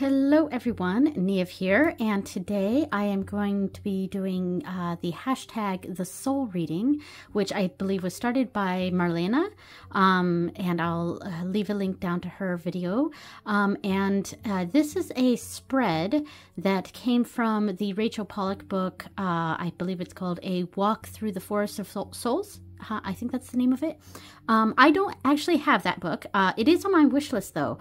Hello everyone, Neve here, and today I am going to be doing the hashtag The Soul Reading, which I believe was started by Marlena, and I'll leave a link down to her video. This is a spread that came from the Rachel Pollack book. I believe it's called A Walk Through the Forest of Souls. I think that's the name of it. I don't actually have that book. It is on my wish list though,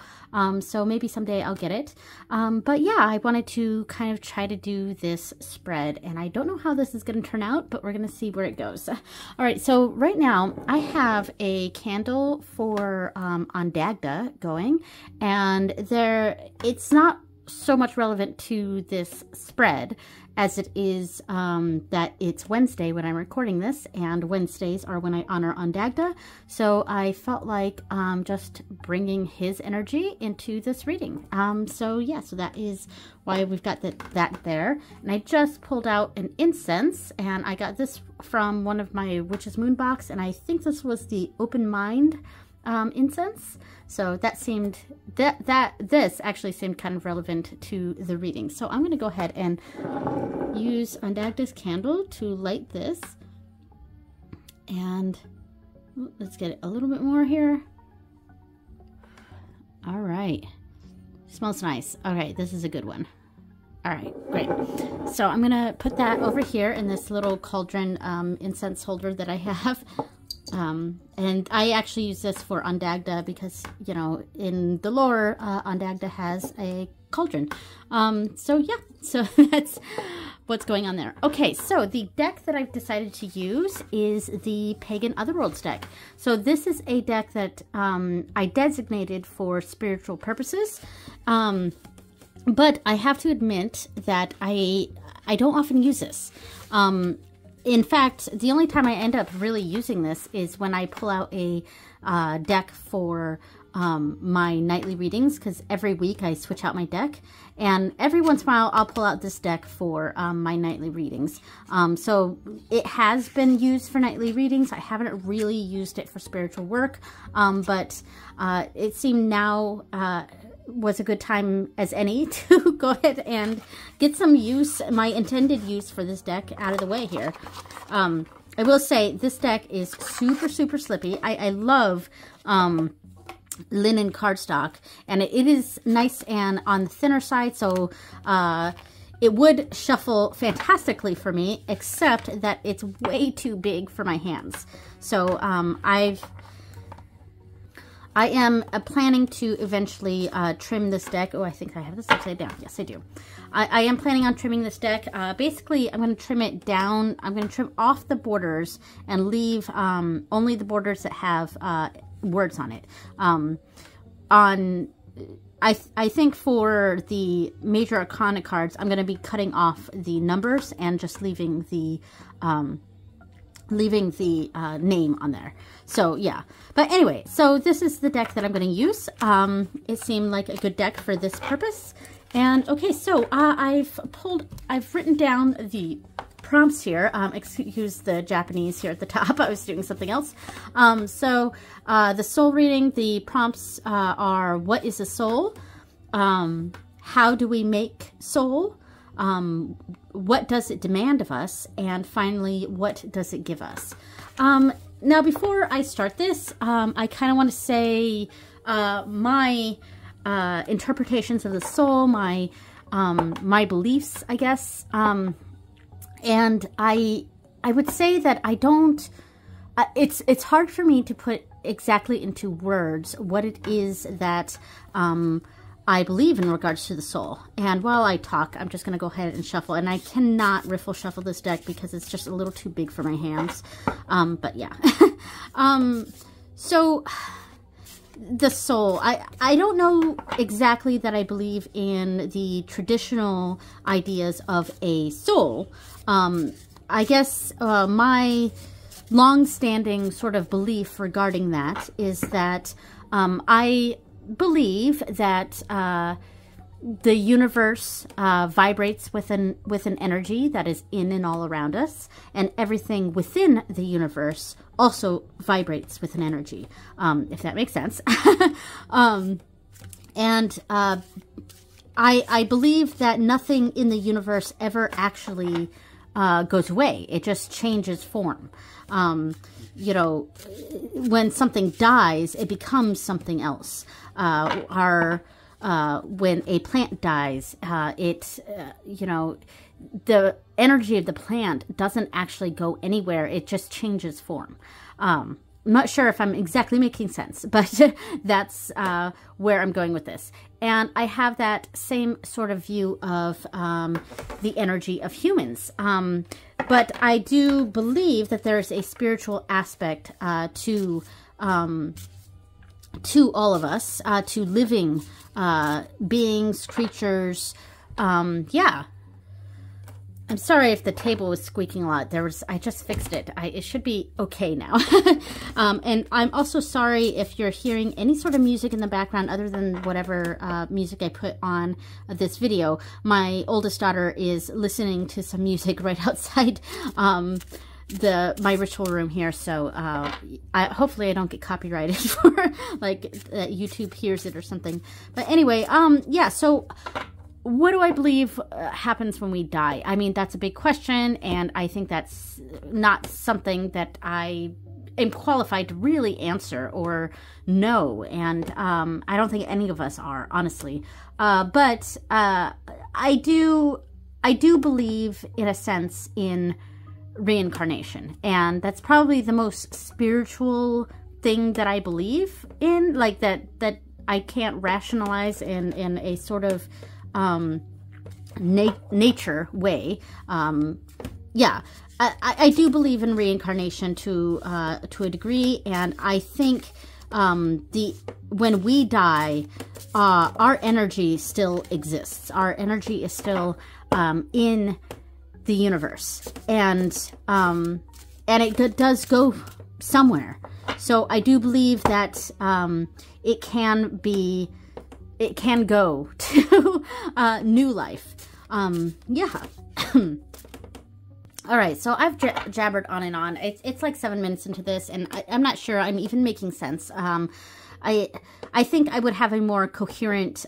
so maybe someday I'll get it. But yeah, I wanted to kind of try to do this spread, and I don't know how this is going to turn out, but we're going to see where it goes. All right, so right now I have a candle for Ondagda going, and it's not so much relevant to this spread as it is that it's Wednesday when I'm recording this, and Wednesdays are when I honor Ondagda. So I felt like just bringing his energy into this reading. So yeah, so that is why we've got that there. And I just pulled out an incense, and I got this from one of my Witch's Moon box, and I think this was the Open Mind incense. So that seemed this actually seemed kind of relevant to the reading. So I'm going to go ahead and use Ondagda's candle to light this, and let's get a little bit more here. All right, smells nice. Okay, this is a good one. All right, great. So I'm gonna put that over here in this little cauldron incense holder that I have. And I actually use this for Ondagda because, you know, in the lore, Ondagda has a cauldron. So yeah, so that's what's going on there. Okay, so the deck that I've decided to use is the Pagan Otherworlds deck. So this is a deck that I designated for spiritual purposes. But I have to admit that I don't often use this. In fact, the only time I end up really using this is when I pull out a deck for my nightly readings, because every week I switch out my deck, and every once in a while I'll pull out this deck for my nightly readings. So it has been used for nightly readings. I haven't really used it for spiritual work, but it seemed now was a good time as any to go ahead and get some use, my intended use for this deck out of the way here. I will say this deck is super slippy. I love linen cardstock, and it is nice and on the thinner side, so it would shuffle fantastically for me, except that it's way too big for my hands. So I am planning to eventually trim this deck. Oh, I think I have this upside down. Yes, I do. I am planning on trimming this deck. Basically, I'm going to trim it down. I'm going to trim off the borders and leave only the borders that have words on it. I think for the major arcana cards, I'm going to be cutting off the numbers and just leaving the name on there. So yeah, but anyway, so this is the deck that I'm going to use. It seemed like a good deck for this purpose. And okay, so I've written down the prompts here. Excuse the Japanese here at the top. I was doing something else. The soul reading, the prompts are: what is a soul? How do we make soul? What does it demand of us? And finally, what does it give us? Now, before I start this, I kind of want to say my interpretations of the soul, my beliefs, I guess. And I would say that I don't, it's hard for me to put exactly into words what it is that I believe in regards to the soul. And while I talk, I'm just going to go ahead and shuffle. And I cannot riffle shuffle this deck because it's just a little too big for my hands. But yeah. So the soul, I don't know exactly that I believe in the traditional ideas of a soul. I guess my long-standing sort of belief regarding that is that I believe that the universe vibrates with an energy that is in and all around us, and everything within the universe also vibrates with an energy, if that makes sense. I believe that nothing in the universe ever actually goes away. It just changes form. You know, when something dies, it becomes something else. When a plant dies, you know, the energy of the plant doesn't actually go anywhere. It just changes form. I'm not sure if I'm exactly making sense, but that's where I'm going with this. And I have that same sort of view of the energy of humans. But I do believe that there's a spiritual aspect to all of us, to living beings, creatures. Yeah. I'm sorry if the table was squeaking a lot. I just fixed it. It should be okay now. And I'm also sorry if you're hearing any sort of music in the background other than whatever music I put on this video. My oldest daughter is listening to some music right outside my ritual room here, so hopefully I don't get copyrighted for like YouTube hears it or something. But anyway, yeah, so what do I believe happens when we die? I mean, that's a big question, and I think that's not something that I am qualified to really answer or know, and I don't think any of us are, honestly. But I do believe, in a sense, in reincarnation, and that's probably the most spiritual thing that I believe in, like that I can't rationalize in a sort of nature way. Yeah, I do believe in reincarnation to a degree, and I think when we die, our energy still exists. Our energy is still in the universe, and it does go somewhere. So I do believe that it can go to new life. Yeah. All right, so I've jabbered on and on. It's like 7 minutes into this, and I'm not sure I'm even making sense. I think I would have a more coherent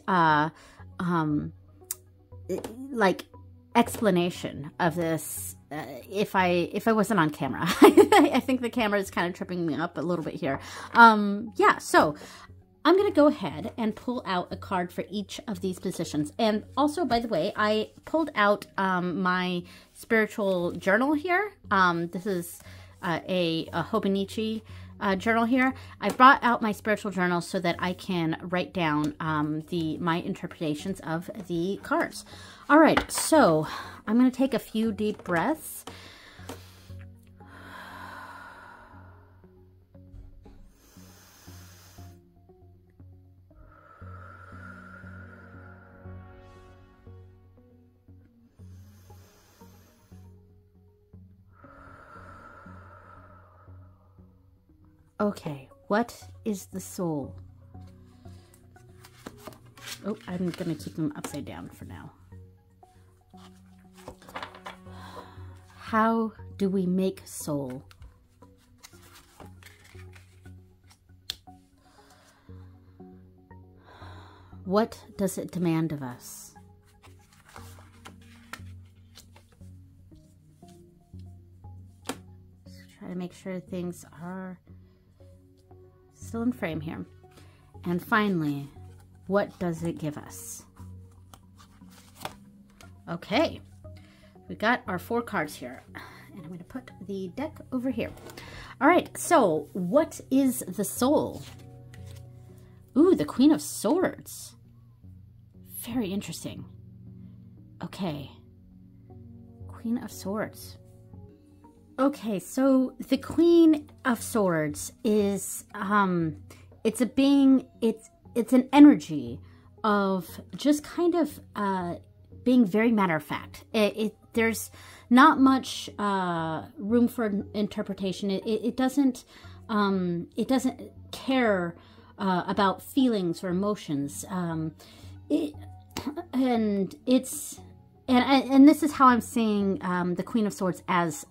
like explanation of this if I wasn't on camera. I think the camera is kind of tripping me up a little bit here. Yeah, so I'm going to go ahead and pull out a card for each of these positions. And also, by the way, I pulled out my spiritual journal here. This is a Hobonichi journal here. I brought out my spiritual journal so that I can write down my interpretations of the cards. All right, so I'm going to take a few deep breaths. Okay, what is the soul? Oh, I'm going to keep them upside down for now. How do we make soul? What does it demand of us? Just try to make sure things are still in frame here. And finally, what does it give us? Okay, we got our 4 cards here, and I'm going to put the deck over here. All right, so what is the soul? Ooh, the Queen of Swords. Very interesting. Okay, Queen of Swords. Okay, so the Queen of Swords is, it's a being, it's an energy of just kind of being very matter of fact. There's not much room for interpretation. It doesn't care about feelings or emotions. And this is how I'm seeing the Queen of Swords as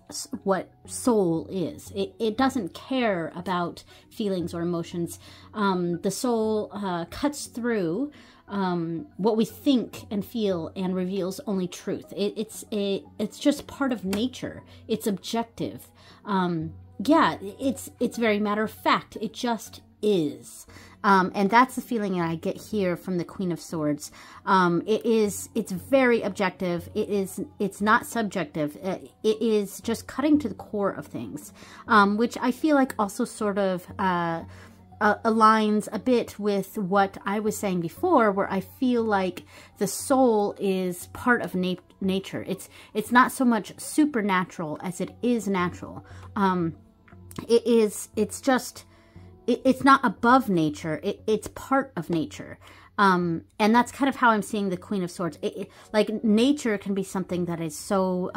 what soul is. It doesn't care about feelings or emotions. The soul cuts through what we think and feel, and reveals only truth. It's just part of nature. It's objective. Yeah, it's very matter of fact. It just is. And that's the feeling I get here from the Queen of Swords. It's very objective. It's not subjective. It is just cutting to the core of things, which I feel like also sort of aligns a bit with what I was saying before, where I feel like the soul is part of nature. It's not so much supernatural as it is natural. It's not above nature. It's part of nature. And that's kind of how I'm seeing the Queen of Swords. Like, nature can be something that is so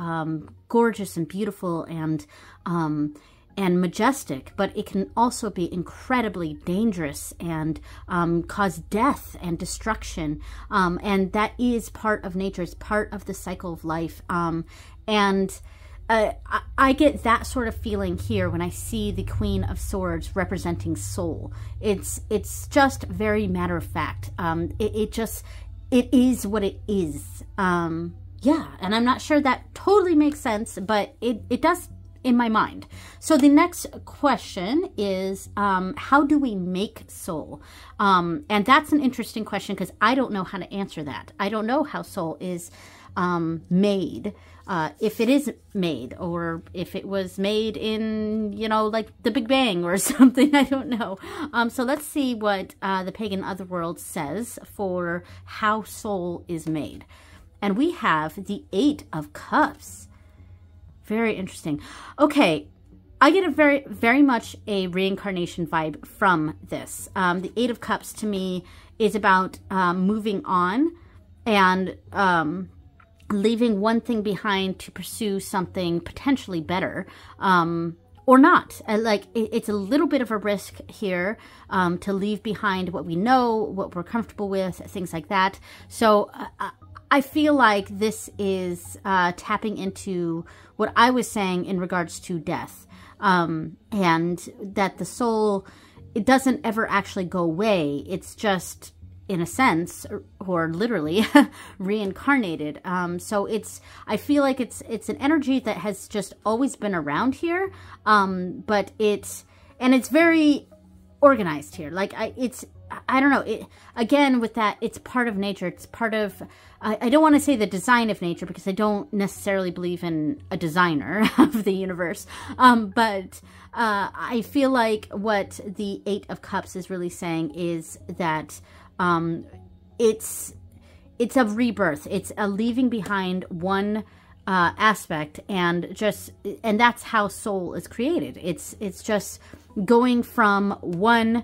gorgeous and beautiful and majestic, but it can also be incredibly dangerous and cause death and destruction. And that is part of nature. It's part of the cycle of life. I get that sort of feeling here when I see the Queen of Swords representing soul. It's just very matter of fact. It is what it is. Yeah, and I'm not sure that totally makes sense, but it does in my mind. So the next question is, how do we make soul? And that's an interesting question because I don't know how to answer that. I don't know how soul is made. If it is made, or if it was made in, you know, like the Big Bang or something, I don't know. So let's see what the Pagan Otherworld says for how soul is made. And we have the Eight of Cups. Very interesting. Okay, I get a very much a reincarnation vibe from this. The Eight of Cups to me is about moving on and leaving one thing behind to pursue something potentially better, or not. It's a little bit of a risk here to leave behind what we know, what we're comfortable with, things like that. So I feel like this is tapping into what I was saying in regards to death, and that the soul, it doesn't ever actually go away. It's just, in a sense, or literally reincarnated. So I feel like it's an energy that has just always been around here. But it's very organized here. Like I don't know. Again, with that, it's part of nature. It's part of, I don't want to say the design of nature because I don't necessarily believe in a designer of the universe. But I feel like what the Eight of Cups is really saying is that it's a rebirth. It's a leaving behind one aspect, and that's how soul is created. It's just going from one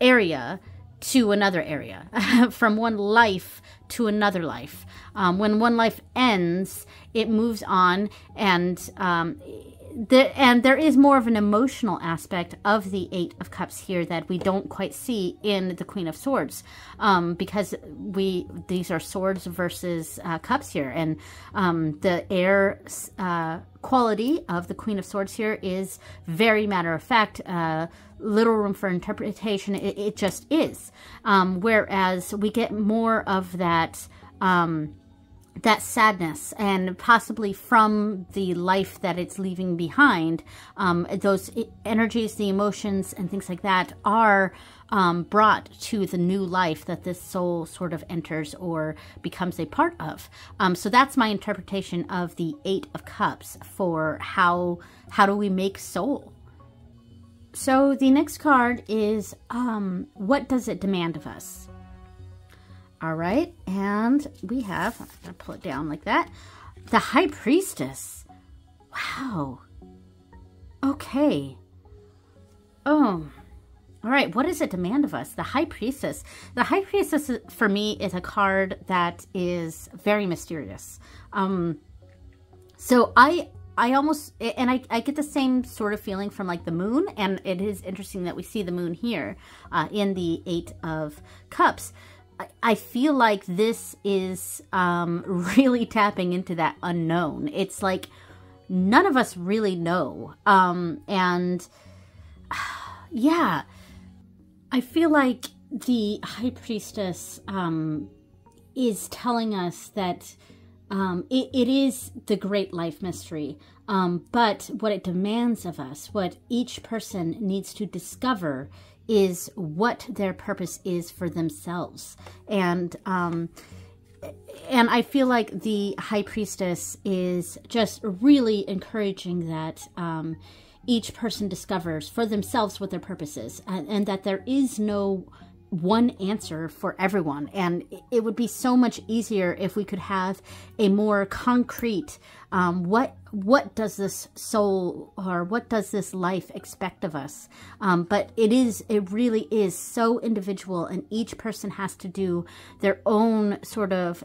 area to another area, from one life to another life. When one life ends, it moves on, and there is more of an emotional aspect of the Eight of Cups here that we don't quite see in the Queen of Swords, because these are swords versus cups here, and the air quality of the Queen of Swords here is very matter of fact, little room for interpretation. It just is, whereas we get more of that that sadness, and possibly from the life that it's leaving behind, those energies, the emotions and things like that are brought to the new life that this soul sort of enters or becomes a part of. So that's my interpretation of the Eight of Cups for how do we make soul. So the next card is, what does it demand of us? All right, and we have, I'm going to pull it down like that, the High Priestess. Wow. Okay. Oh, all right, what does it demand of us? The High Priestess. The High Priestess, for me, is a card that is very mysterious. So I almost, and I get the same sort of feeling from like the moon, and it is interesting that we see the moon here in the Eight of Cups. I feel like this is really tapping into that unknown. It's like none of us really know. And yeah, I feel like the High Priestess is telling us that it is the great life mystery, but what it demands of us, what each person needs to discover, is what their purpose is for themselves. And I feel like the High Priestess is just really encouraging that each person discovers for themselves what their purpose is, and that there is no one answer for everyone. And it would be so much easier if we could have a more concrete, what does this soul, or what does this life expect of us? But it really is so individual, and each person has to do their own sort of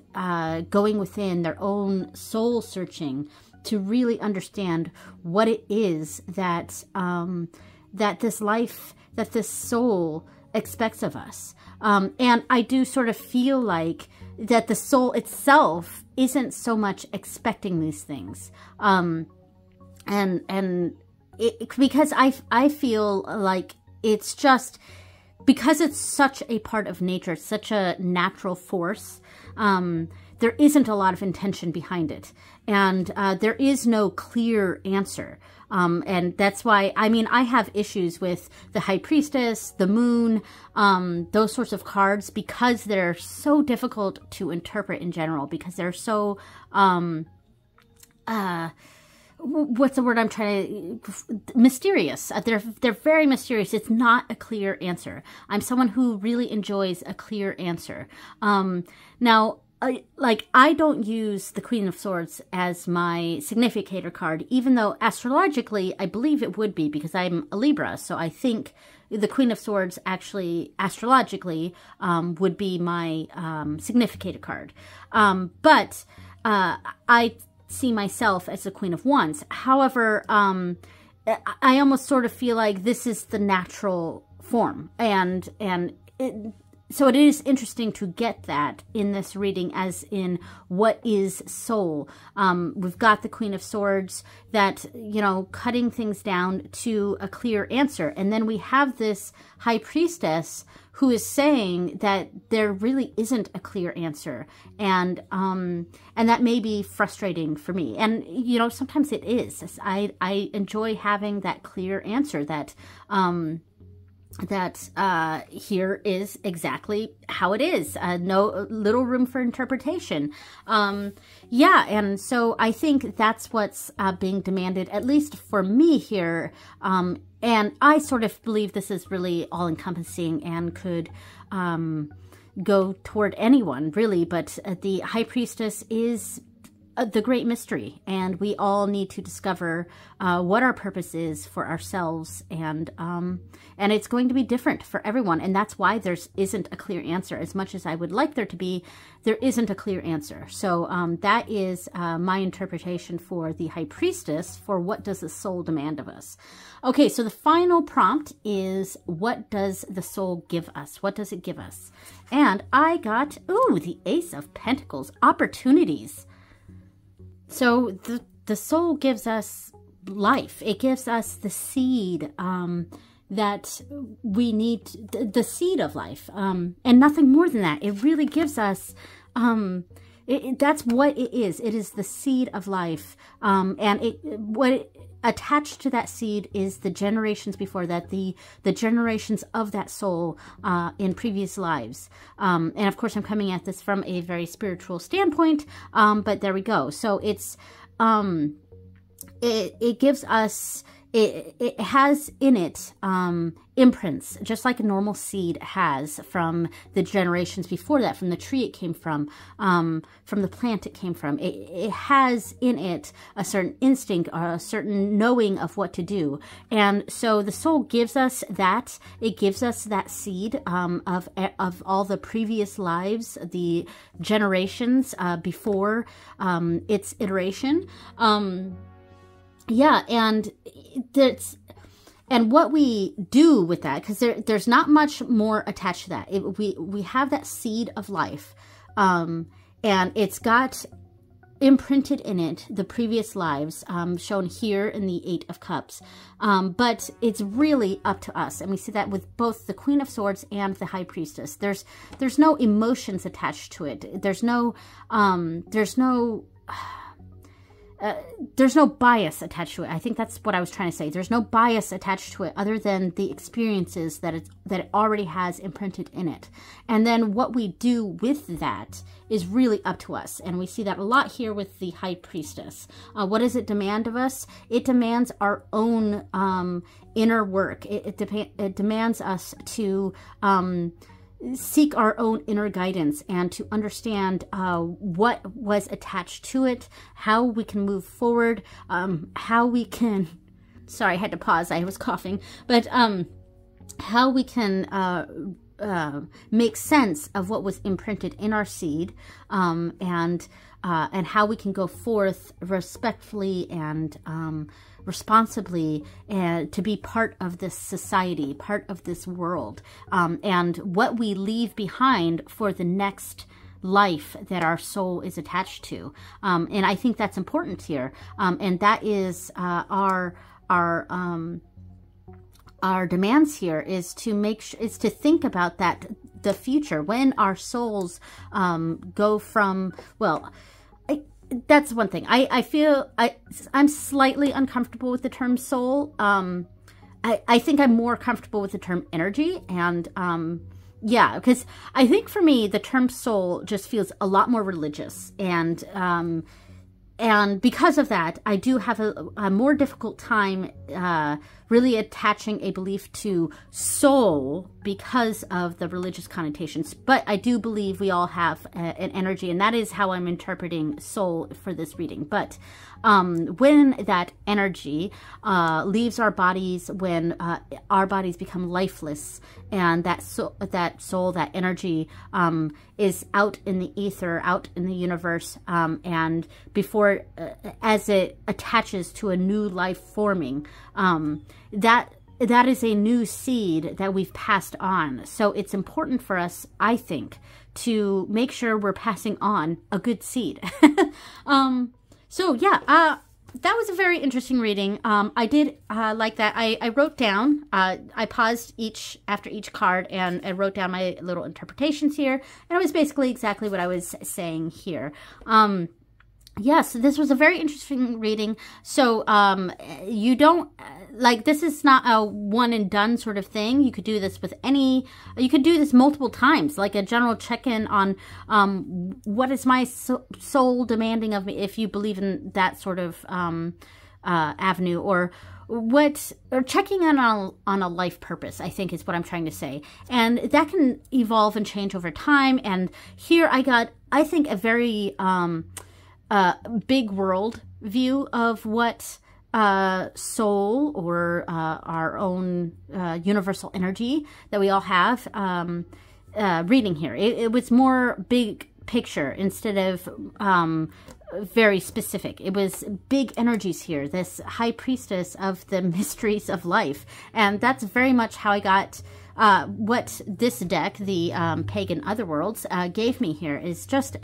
going within, their own soul searching to really understand what it is that that this life, that this soul expects of us. And I do sort of feel like that the soul itself isn't so much expecting these things. Because I feel like it's just, because it's such a part of nature, it's such a natural force, there isn't a lot of intention behind it. And there is no clear answer. And that's why, I mean, I have issues with the High Priestess, the Moon, those sorts of cards, because they're so difficult to interpret in general, because they're so, what's the word I'm trying to, mysterious. They're very mysterious. It's not a clear answer. I'm someone who really enjoys a clear answer. Now, I don't use the Queen of Swords as my significator card, even though astrologically I believe it would be, because I'm a Libra. So I think the Queen of Swords actually astrologically would be my significator card. But I see myself as the Queen of Wands. However, I almost sort of feel like this is the natural form, so it is interesting to get that in this reading, as in what is soul. We've got the Queen of Swords that, you know, cutting things down to a clear answer. And then we have this High Priestess who is saying that there really isn't a clear answer. And that may be frustrating for me. And, you know, sometimes it is. I enjoy having that clear answer that, here is exactly how it is. No little room for interpretation. Yeah, and so I think that's what's being demanded, at least for me here. And I sort of believe this is really all-encompassing and could go toward anyone, really. But the High Priestess is the great mystery, and we all need to discover what our purpose is for ourselves, and it's going to be different for everyone, and that's why there isn't a clear answer. As much as I would like there to be, there isn't a clear answer. So that is my interpretation for the High Priestess, for what does the soul demand of us. Okay, so the final prompt is, what does the soul give us? What does it give us? And I got, ooh, the Ace of Pentacles, opportunities. So the soul gives us life. It gives us the seed that we need, the seed of life, and nothing more than that. It really gives us, that's what it is. It is the seed of life, and attached to that seed is the generations before that, the generations of that soul in previous lives. And of course, I'm coming at this from a very spiritual standpoint, but there we go. So it's, it gives us, it has in it imprints, just like a normal seed has from the generations before that, from the tree it came from the plant it came from. It has in it a certain instinct or a certain knowing of what to do. And so the soul gives us that. It gives us that seed of all the previous lives, the generations before its iteration. Yeah, and that's, and what we do with that, because there's not much more attached to that. We have that seed of life, and it's got imprinted in it the previous lives, shown here in the Eight of Cups. But it's really up to us. And we see that with both the Queen of Swords and the High Priestess. There's no emotions attached to it. There's no bias attached to it. I think that's what I was trying to say. There's no bias attached to it other than the experiences that it already has imprinted in it. And then what we do with that is really up to us. And we see that a lot here with the High Priestess. What does it demand of us? It demands our own inner work. It demands us to seek our own inner guidance and to understand what was attached to it, how we can move forward, how we can, sorry, I had to pause, I was coughing, but how we can make sense of what was imprinted in our seed, and how we can go forth respectfully and responsibly to be part of this society, part of this world, and what we leave behind for the next life that our soul is attached to. And I think that's important here. And that is our demands here is to to think about that, the future, when our souls go from, well, that's one thing. I feel I'm slightly uncomfortable with the term soul. I think I'm more comfortable with the term energy. And yeah, because I think for me, the term soul just feels a lot more religious. And because of that, I do have a more difficult time really attaching a belief to soul because of the religious connotations. But I do believe we all have an energy, and that is how I'm interpreting soul for this reading. But when that energy leaves our bodies, when our bodies become lifeless, and that soul, that energy is out in the ether, out in the universe, and before, as it attaches to a new life forming, that is a new seed that we've passed on. So it's important for us, I think, to make sure we're passing on a good seed. So yeah, that was a very interesting reading. I did like that. I wrote down, I paused after each card, and I wrote down my little interpretations here. And it was basically exactly what I was saying here. Yes, this was a very interesting reading. So you don't, like, this is not a one and done sort of thing. You could do this with you could do this multiple times, like a general check-in on what is my soul demanding of me, if you believe in that sort of avenue, or checking in on a life purpose, I think is what I'm trying to say. And that can evolve and change over time. And here I got, I think, a very big world view of what soul, or our own universal energy that we all have, reading here. It was more big picture instead of very specific. It was big energies here, this High Priestess of the mysteries of life. And that's very much how I got what this deck, the Pagan Otherworlds, gave me here, is just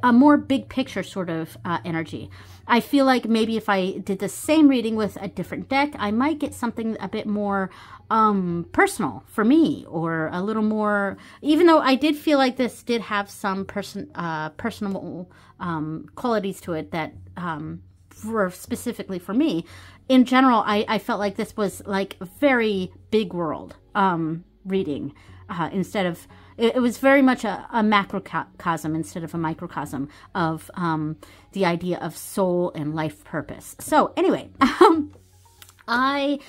a more big picture sort of energy. I feel like maybe if I did the same reading with a different deck, I might get something a bit more personal for me, or a little more, even though I did feel like this did have some personal qualities to it that were specifically for me. In general, I felt like this was like very big world reading, instead of, it was very much a macrocosm instead of a microcosm of the idea of soul and life purpose. So anyway, I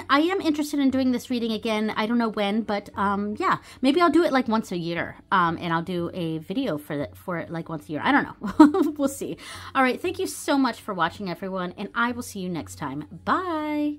am interested in doing this reading again. I don't know when, but yeah, maybe I'll do it like once a year, and I'll do a video for it like once a year. I don't know. We'll see. All right, thank you so much for watching, everyone, and I will see you next time. Bye.